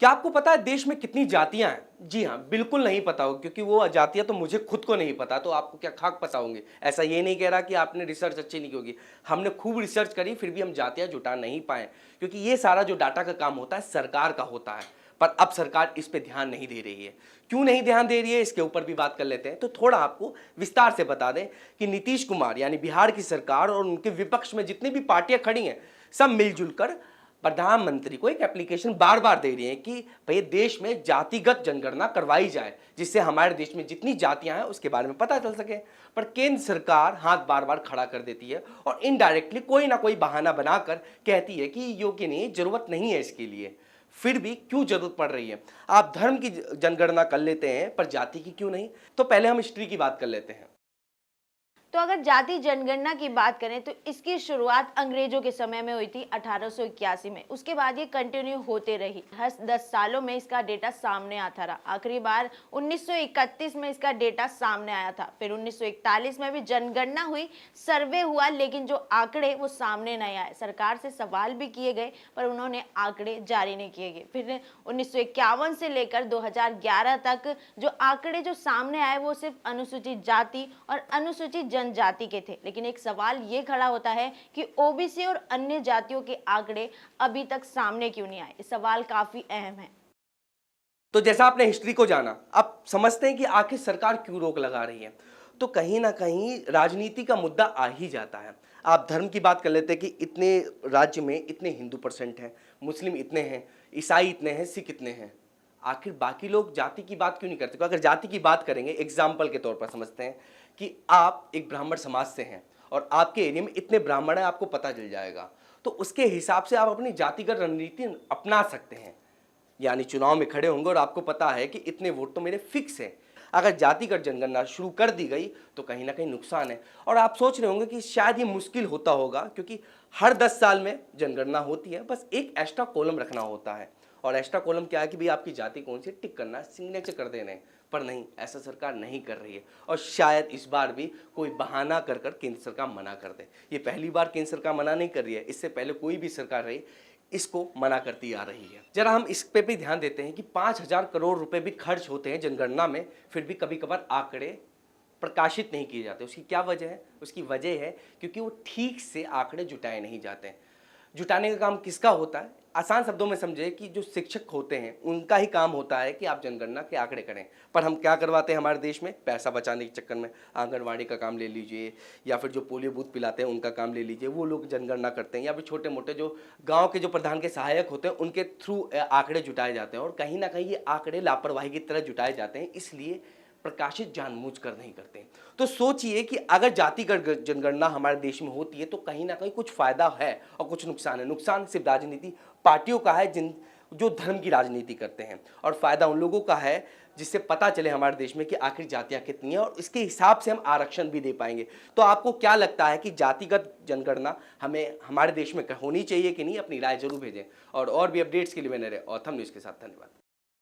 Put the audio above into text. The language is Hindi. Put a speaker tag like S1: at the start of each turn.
S1: क्या आपको पता है देश में कितनी जातियां हैं? जी हाँ, बिल्कुल नहीं पता हो, क्योंकि वो जातियां तो मुझे खुद को नहीं पता, तो आपको क्या खाक पता होंगे? ऐसा ये नहीं कह रहा कि आपने रिसर्च अच्छी नहीं की होगी। हमने खूब रिसर्च करी, फिर भी हम जातियां जुटा नहीं पाए, क्योंकि ये सारा जो डाटा का काम होता है सरकार का होता है। पर अब सरकार इस पे ध्यान नहीं दे रही है। क्यों नहीं ध्यान दे रही है, इसके ऊपर भी बात कर लेते हैं। तो थोड़ा आपको विस्तार से बता दें कि नीतीश कुमार यानी बिहार की सरकार और उनके विपक्ष में जितनी भी पार्टियां खड़ी हैं, सब मिलजुल कर प्रधानमंत्री को एक एप्लीकेशन बार बार दे रही है कि भाई देश में जातिगत जनगणना करवाई जाए, जिससे हमारे देश में जितनी जातियां हैं उसके बारे में पता चल सके। पर केंद्र सरकार हाथ बार बार खड़ा कर देती है और इनडायरेक्टली कोई ना कोई बहाना बनाकर कहती है कि योग्य नहीं, जरूरत नहीं है इसके लिए। फिर भी क्यों जरूरत पड़ रही है? आप धर्म की जनगणना कर लेते हैं पर जाति की क्यों नहीं? तो पहले हम हिस्ट्री की बात कर लेते हैं।
S2: तो अगर जाति जनगणना की बात करें तो इसकी शुरुआत अंग्रेजों के समय में हुई थी 1881 में। उसके बाद ये कंटिन्यू होते रही। हर 10 सालों में इसका डेटा सामने आता रहा। आखिरी बार 1931 में इसका डेटा सामने आया था। फिर 1941 में भी जनगणना हुई, सर्वे हुआ, लेकिन जो आंकड़े वो सामने नहीं आए। सरकार से सवाल भी किए गए पर उन्होंने आंकड़े जारी नहीं किए गए। फिर 1951 से लेकर 2011 तक जो आंकड़े जो सामने आए वो सिर्फ अनुसूचित जाति और अनुसूचित जनजाति के थे। लेकिन एक सवाल ये खड़ा होता है कि ओबीसी और अन्य जातियों के आंकड़े अभी तक सामने क्यों नहीं आए? ये सवाल काफी अहम है।
S1: तो जैसा आपने हिस्ट्री को जाना, अब समझते हैं कि आखिर सरकार क्यों रोक लगा रही है। तो कहीं ना कहीं राजनीति का मुद्दा आ ही जाता है। आप धर्म की बात कर लेते हैं कि इतने राज्य में इतने हिंदू परसेंट हैं, मुस्लिम इतने हैं, ईसाई इतने हैं, सिख इतने हैं। आखिर बाकी लोग जाति की बात क्यों नहीं करते? अगर जाति की बात करेंगे, एग्जाम्पल के तौर पर समझते हैं कि आप एक ब्राह्मण समाज से हैं और आपके एरिया में इतने ब्राह्मण हैं, आपको पता चल जाएगा, तो उसके हिसाब से आप अपनी जातिगत रणनीति अपना सकते हैं। यानी चुनाव में खड़े होंगे और आपको पता है कि इतने वोट तो मेरे फिक्स हैं। अगर जातिगत जनगणना शुरू कर दी गई तो कहीं ना कहीं नुकसान है। और आप सोच रहे होंगे कि शायद ये मुश्किल होता होगा, क्योंकि हर 10 साल में जनगणना होती है, बस एक एक्स्ट्रा कॉलम रखना होता है। और एक्स्ट्रा कॉलम क्या है कि भाई आपकी जाति कौन सी, टिक करना, सिग्नेचर कर देने। पर नहीं, ऐसा सरकार नहीं कर रही है और शायद इस बार भी कोई बहाना कर कर केंद्र सरकार मना कर दे। ये पहली बार केंद्र सरकार मना नहीं कर रही है, इससे पहले कोई भी सरकार रही इसको मना करती आ रही है। जरा हम इस पे भी ध्यान देते हैं कि 5,000 करोड़ रुपए भी खर्च होते हैं जनगणना में, फिर भी कभी कभार आंकड़े प्रकाशित नहीं किए जाते। उसकी क्या वजह है? उसकी वजह है क्योंकि वो ठीक से आंकड़े जुटाए नहीं जाते हैं। जुटाने का काम किसका होता है? आसान शब्दों में समझे कि जो शिक्षक होते हैं उनका ही काम होता है कि आप जनगणना के आंकड़े करें। पर हम क्या करवाते हैं हमारे देश में? पैसा बचाने के चक्कर में आंगनवाड़ी का काम ले लीजिए, या फिर जो पोलियो बूथ पिलाते हैं उनका काम ले लीजिए, वो लोग जनगणना करते हैं। या फिर छोटे मोटे जो गाँव के जो प्रधान के सहायक होते हैं उनके थ्रू आंकड़े जुटाए जाते हैं। और कहीं ना कहीं ये आंकड़े लापरवाही की तरह जुटाए जाते हैं, इसलिए प्रकाशित जानबूझकर नहीं करते। तो सोचिए कि अगर जातिगत जनगणना हमारे देश में होती है तो कहीं ना कहीं कुछ फायदा है और कुछ नुकसान है। नुकसान सिर्फ राजनीति पार्टियों का है जो धर्म की राजनीति करते हैं, और फायदा उन लोगों का है जिससे पता चले हमारे देश में कि आखिर जातियां कितनी हैं और इसके हिसाब से हम आरक्षण भी दे पाएंगे। तो आपको क्या लगता है कि जातिगत जनगणना हमें हमारे देश में होनी चाहिए कि नहीं? अपनी राय जरूर भेजें और भी अपडेट्स के लिए बने रहे ऑथम न्यूज़ के साथ। धन्यवाद।